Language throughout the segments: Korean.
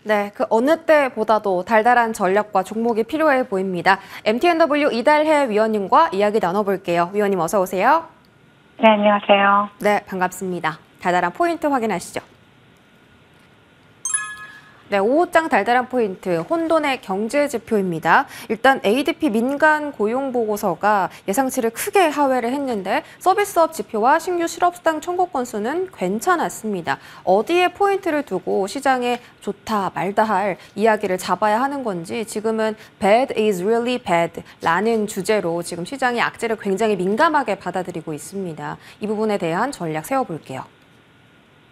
네, 그 어느 때보다도 달달한 전략과 종목이 필요해 보입니다. MTNW 이달해 위원님과 이야기 나눠볼게요. 위원님 어서 오세요. 네, 안녕하세요. 네, 반갑습니다. 달달한 포인트 확인하시죠. 네, 5호장 달달한 포인트, 혼돈의 경제 지표입니다. 일단 ADP 민간 고용 보고서가 예상치를 크게 하회를 했는데 서비스업 지표와 신규 실업수당 청구 건수는 괜찮았습니다. 어디에 포인트를 두고 시장에 좋다 말다 할 이야기를 잡아야 하는 건지 지금은 bad is really bad 라는 주제로 지금 시장이 악재를 굉장히 민감하게 받아들이고 있습니다. 이 부분에 대한 전략 세워볼게요.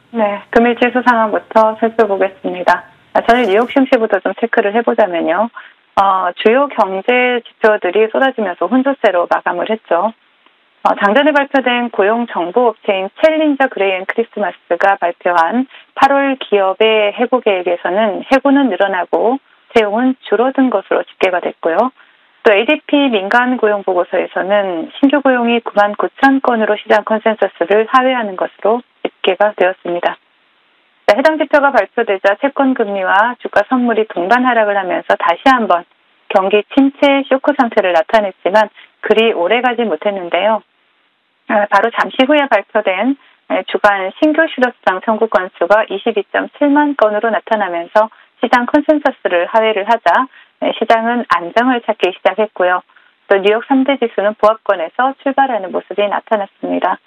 네, 금일 지수 상황부터 살펴보겠습니다. 전일 뉴욕 증시부터 좀 체크를 해보자면요. 주요 경제 지표들이 쏟아지면서 혼조세로 마감을 했죠. 장전에 발표된 고용 정보 업체인 챌린저 그레이 & 크리스마스가 발표한 8월 기업의 해고 계획에서는 해고는 늘어나고 채용은 줄어든 것으로 집계가 됐고요. 또 ADP 민간 고용 보고서에서는 신규 고용이 9만 9천 건으로 시장 컨센서스를 하회하는 것으로 집계가 되었습니다. 해당 지표가 발표되자 채권 금리와 주가 선물이 동반 하락을 하면서 다시 한번 경기 침체 쇼크 상태를 나타냈지만 그리 오래가지 못했는데요. 바로 잠시 후에 발표된 주간 신규 실업수당 청구 건수가 22.7만 건으로 나타나면서 시장 컨센서스를 하회를 하자 시장은 안정을 찾기 시작했고요. 또 뉴욕 3대 지수는 보합권에서 출발하는 모습이 나타났습니다.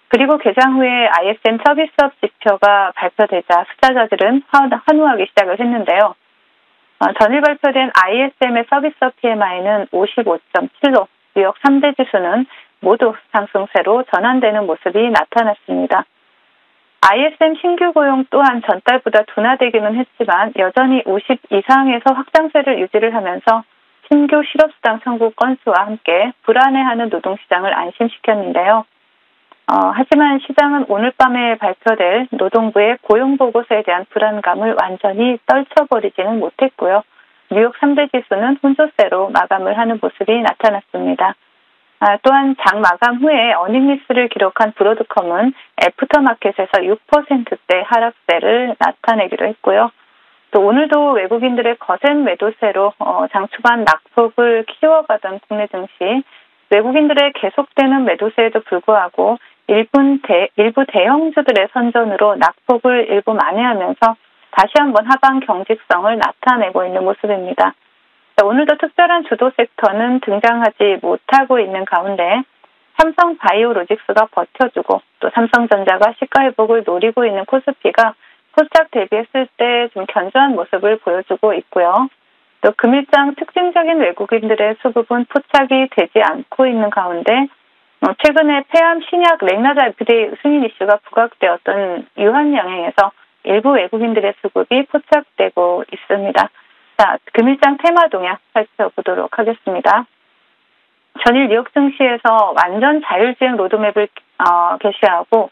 그리고 개장 후에 ISM 서비스업 지표가 발표되자 투자자들은 환호하기 시작을 했는데요. 전일 발표된 ISM의 서비스업 PMI는 55.7로 뉴욕 3대 지수는 모두 상승세로 전환되는 모습이 나타났습니다. ISM 신규 고용 또한 전달보다 둔화되기는 했지만 여전히 50 이상에서 확장세를 유지를 하면서 신규 실업수당 청구 건수와 함께 불안해하는 노동시장을 안심시켰는데요. 하지만 시장은 오늘 밤에 발표될 노동부의 고용보고서에 대한 불안감을 완전히 떨쳐버리지는 못했고요. 뉴욕 3대 지수는 혼조세로 마감을 하는 모습이 나타났습니다. 또한 장 마감 후에 어닝리스를 기록한 브로드컴은 애프터마켓에서 6%대 하락세를 나타내기도 했고요. 또 오늘도 외국인들의 거센 매도세로 장 초반 낙폭을 키워가던 국내 증시, 외국인들의 계속되는 매도세에도 불구하고 일부 대형주들의 선전으로 낙폭을 일부 만회하면서 다시 한번 하방 경직성을 나타내고 있는 모습입니다. 오늘도 특별한 주도 섹터는 등장하지 못하고 있는 가운데 삼성 바이오로직스가 버텨주고 또 삼성전자가 시가 회복을 노리고 있는 코스피가 포착 대비했을 때 좀 견조한 모습을 보여주고 있고요. 또 금일장 특징적인 외국인들의 수급은 포착이 되지 않고 있는 가운데 최근에 폐암 신약 렉나자피드 승인 이슈가 부각되었던 유한 영향에서 일부 외국인들의 수급이 포착되고 있습니다. 자, 금일장 테마 동향 살펴보도록 하겠습니다. 전일 뉴욕 증시에서 완전 자율주행 로드맵을 게시하고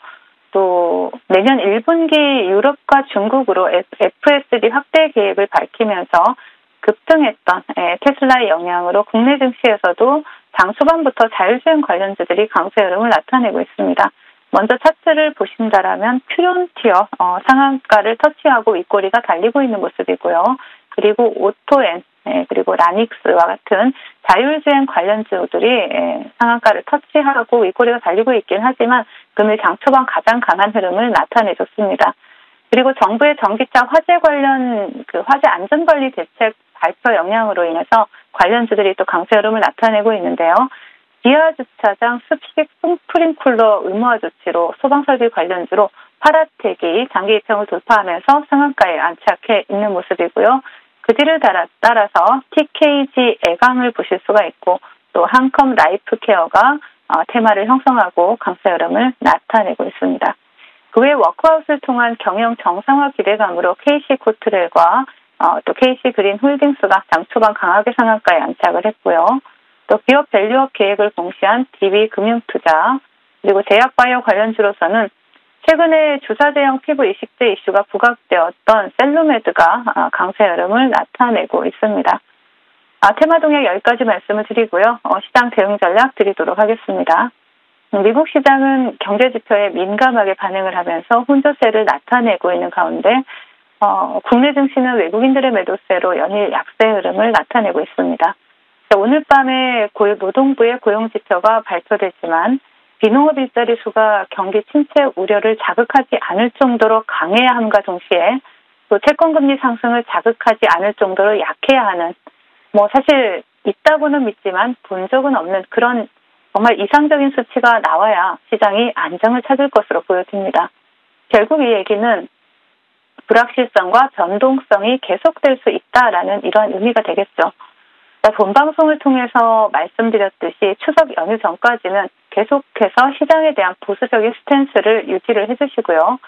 또 내년 1분기 유럽과 중국으로 FSD 확대 계획을 밝히면서 급등했던 테슬라의 영향으로 국내 증시에서도 장 초반부터 자율주행 관련주들이 강세 흐름을 나타내고 있습니다. 먼저 차트를 보신다라면 퓨론티어 상한가를 터치하고 윗꼬리가 달리고 있는 모습이고요. 그리고 오토엔 그리고 라닉스와 같은 자율주행 관련주들이 상한가를 터치하고 윗꼬리가 달리고 있긴 하지만 금일 장 초반 가장 강한 흐름을 나타내줬습니다. 그리고 정부의 전기차 화재 관련 화재 안전관리 대책 발표 영향으로 인해서 관련주들이 또 강세 흐름을 나타내고 있는데요. 지하주차장 습식 스프링쿨러 의무화 조치로 소방설비 관련주로 파라텍이 장기 이평을 돌파하면서 상한가에 안착해 있는 모습이고요. 그 뒤를 따라서 TKG 애광을 보실 수가 있고 또 한컴 라이프케어가 테마를 형성하고 강세 흐름을 나타내고 있습니다. 그 외 워크아웃을 통한 경영 정상화 기대감으로 KC 코트렐과 또 KC 그린 홀딩스가 장 초반 강하게 상한가에 안착을 했고요. 또 기업 밸류업 계획을 공시한 DB금융투자 그리고 제약바이오 관련주로서는 최근에 주사제형 피부 이식제 이슈가 부각되었던 셀루메드가 강세 흐름을 나타내고 있습니다. 테마 동향 여기까지 말씀을 드리고요. 시장 대응 전략 드리도록 하겠습니다. 미국 시장은 경제 지표에 민감하게 반응을 하면서 혼조세를 나타내고 있는 가운데 국내 증시는 외국인들의 매도세로 연일 약세 흐름을 나타내고 있습니다. 오늘 밤에 노동부의 고용지표가 발표되지만 비농업 일자리 수가 경기 침체 우려를 자극하지 않을 정도로 강해야 함과 동시에 또 채권금리 상승을 자극하지 않을 정도로 약해야 하는 사실 있다고는 믿지만 본 적은 없는 그런 정말 이상적인 수치가 나와야 시장이 안정을 찾을 것으로 보여집니다. 결국 이 얘기는 불확실성과 변동성이 계속될 수 있다라는 이러한 의미가 되겠죠. 본방송을 통해서 말씀드렸듯이 추석 연휴 전까지는 계속해서 시장에 대한 보수적인 스탠스를 유지를 해주시고요.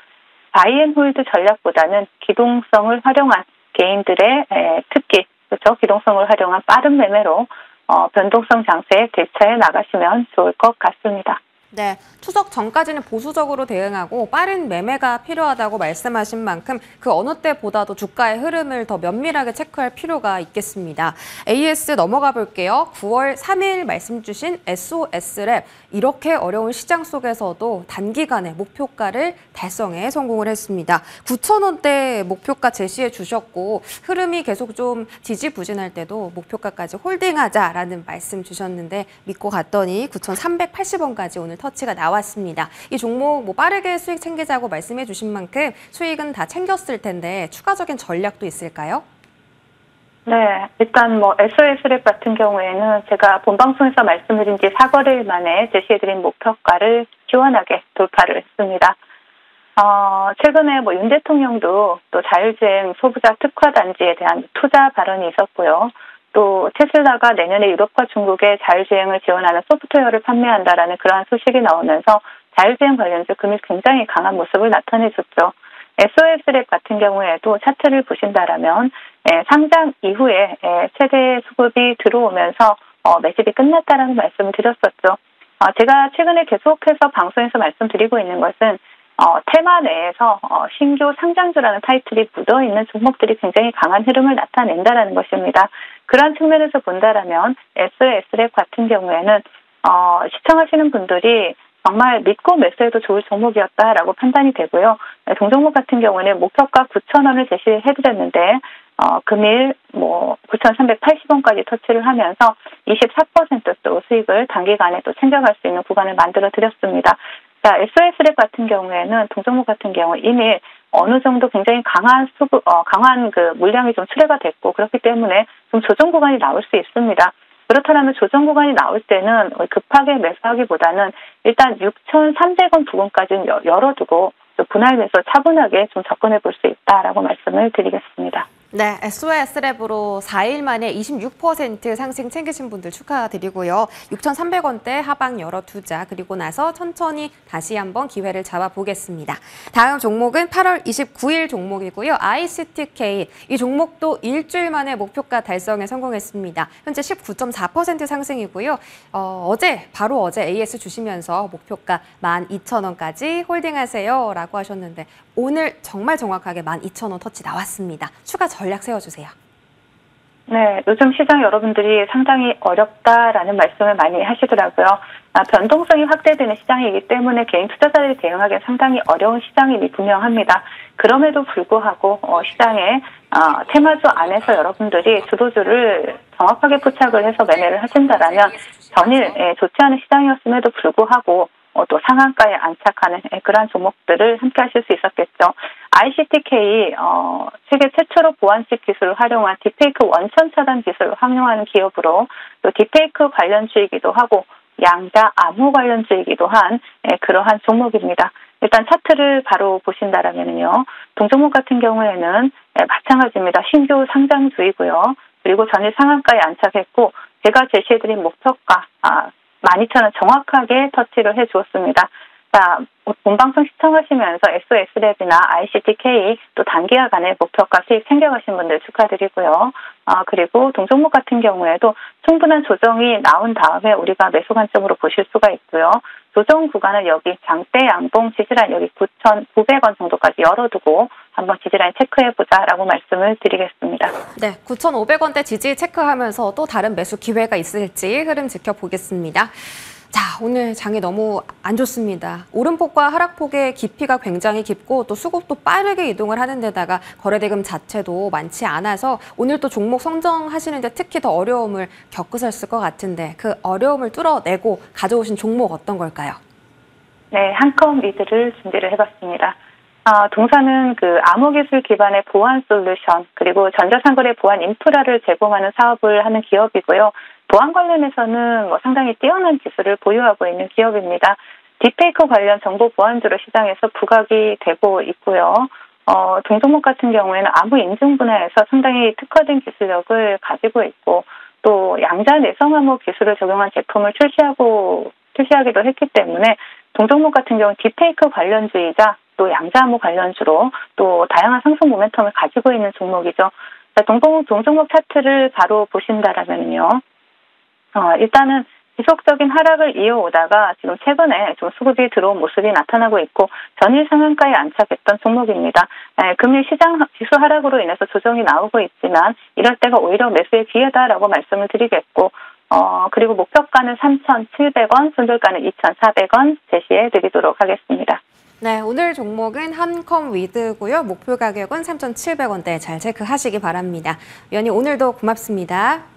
바이앤홀드 전략보다는 기동성을 활용한 개인들의 특기, 그렇죠? 기동성을 활용한 빠른 매매로 변동성 장세에 대처해 나가시면 좋을 것 같습니다. 네, 추석 전까지는 보수적으로 대응하고 빠른 매매가 필요하다고 말씀하신 만큼 그 어느 때보다도 주가의 흐름을 더 면밀하게 체크할 필요가 있겠습니다. AS 넘어가 볼게요. 9월 3일 말씀 주신 SOS랩 이렇게 어려운 시장 속에서도 단기간에 목표가를 달성에 성공을 했습니다. 9,000원대 목표가 제시해 주셨고 흐름이 계속 좀 지지부진할 때도 목표가까지 홀딩하자라는 말씀 주셨는데 믿고 갔더니 9,380원까지 오늘 터치가 나왔습니다. 이 종목 빠르게 수익 챙기자고 말씀해 주신 만큼 수익은 다 챙겼을 텐데 추가적인 전략도 있을까요? 네, 일단 SOS랩 같은 경우에는 제가 본방송에서 말씀드린 지 4거래일 만에 제시해드린 목표가를 시원하게 돌파를 했습니다. 최근에 윤 대통령도 또 자율주행 소부자 특화 단지에 대한 투자 발언이 있었고요. 또 테슬라가 내년에 유럽과 중국에 자율주행을 지원하는 소프트웨어를 판매한다라는 그러한 소식이 나오면서 자율주행 관련주 금일 굉장히 강한 모습을 나타내줬죠. SOS랩 같은 경우에도 차트를 보신다라면 상장 이후에 최대 수급이 들어오면서 매집이 끝났다라는 말씀을 드렸었죠. 제가 최근에 계속해서 방송에서 말씀드리고 있는 것은 테마 내에서 신규 상장주라는 타이틀이 묻어있는 종목들이 굉장히 강한 흐름을 나타낸다라는 것입니다. 그런 측면에서 본다라면 SOS랩 같은 경우에는 시청하시는 분들이 정말 믿고 매수해도 좋을 종목이었다라고 판단이 되고요. 동종목 같은 경우는 목표가 9,000원을 제시해드렸는데 금일 9,380원까지 터치를 하면서 24%또 수익을 단기간에 또 챙겨갈 수 있는 구간을 만들어 드렸습니다. 자, SOS랩 같은 경우에는 동종목 같은 경우 이미 어느 정도 굉장히 강한 그 물량이 좀 출회가 됐고 그렇기 때문에 좀 조정 구간이 나올 수 있습니다. 그렇다면 조정 구간이 나올 때는 급하게 매수하기보다는 일단 6,300원 부근까지는 열어두고 분할 매수 차분하게 좀 접근해 볼 수 있다라고 말씀을 드리겠습니다. 네, SOS랩으로 4일 만에 26% 상승 챙기신 분들 축하드리고요. 6,300원대 하방 열어두자. 그리고 나서 천천히 다시 한번 기회를 잡아보겠습니다. 다음 종목은 8월 29일 종목이고요. ICTK. 이 종목도 일주일 만에 목표가 달성에 성공했습니다. 현재 19.4% 상승이고요. 바로 어제 AS 주시면서 목표가 12,000원까지 홀딩하세요 라고 하셨는데 오늘 정말 정확하게 12,000원 터치 나왔습니다. 추가 전략 세워주세요. 네, 요즘 시장 여러분들이 상당히 어렵다라는 말씀을 많이 하시더라고요. 변동성이 확대되는 시장이기 때문에 개인 투자자들이 대응하기엔 상당히 어려운 시장임이 분명합니다. 그럼에도 불구하고 시장의 테마주 안에서 여러분들이 주도주를 정확하게 포착을 해서 매매를 하신다라면 전일 좋지 않은 시장이었음에도 불구하고 또 상한가에 안착하는 그러한 종목들을 함께 하실 수 있었겠죠. ICTK 세계 최초로 보안식 기술을 활용한 딥페이크 원천 차단 기술을 활용하는 기업으로 또 딥페이크 관련주이기도 하고 양자 암호 관련주이기도 한 그러한 종목입니다. 일단 차트를 바로 보신다라면요. 동종목 같은 경우에는 마찬가지입니다. 신규 상장주이고요. 그리고 전일 상한가에 안착했고 제가 제시해드린 목표가 12,000원 정확하게 터치를 해주었습니다. 자, 본방송 시청하시면서 SOS랩이나 ICTK 또 단기와 간의 목표가 수익 챙겨가신 분들 축하드리고요. 그리고 동종목 같은 경우에도 충분한 조정이 나온 다음에 우리가 매수 관점으로 보실 수가 있고요. 조정 구간은 여기 장대 양봉 지지라인 여기 9,900원 정도까지 열어두고 한번 지지라인 체크해보자라고 말씀을 드리겠습니다. 네, 9,500원대 지지 체크하면서 또 다른 매수 기회가 있을지 흐름 지켜보겠습니다. 자, 오늘 장이 너무 안 좋습니다. 오름폭과 하락폭의 깊이가 굉장히 깊고 또 수급도 빠르게 이동을 하는 데다가 거래대금 자체도 많지 않아서 오늘 또 종목 선정하시는데 특히 더 어려움을 겪으셨을 것 같은데 그 어려움을 뚫어내고 가져오신 종목 어떤 걸까요? 네, 한컴 리드를 준비를 해봤습니다. 동사는 그 암호기술 기반의 보안 솔루션 그리고 전자상거래 보안 인프라를 제공하는 사업을 하는 기업이고요. 보안 관련해서는 상당히 뛰어난 기술을 보유하고 있는 기업입니다. 딥페이크 관련 정보 보안주로 시장에서 부각이 되고 있고요. 동종목 같은 경우에는 암호 인증 분야에서 상당히 특화된 기술력을 가지고 있고 또 양자 내성 암호 기술을 적용한 제품을 출시하기도 했기 때문에 동종목 같은 경우는 딥페이크 관련주이자 또 양자암호 관련주로 또 다양한 상승 모멘텀을 가지고 있는 종목이죠. 동종목 차트를 바로 보신다라면요. 일단은 지속적인 하락을 이어오다가 지금 최근에 좀 수급이 들어온 모습이 나타나고 있고 전일 상한가에 안착했던 종목입니다. 금일 시장 지수 하락으로 인해서 조정이 나오고 있지만 이럴 때가 오히려 매수의 기회다라고 말씀을 드리겠고 그리고 목표가는 3,700원, 손절가는 2,400원 제시해 드리도록 하겠습니다. 네, 오늘 종목은 한컴 위드고요. 목표 가격은 3,700원대 잘 체크하시기 바랍니다. 위원님 오늘도 고맙습니다.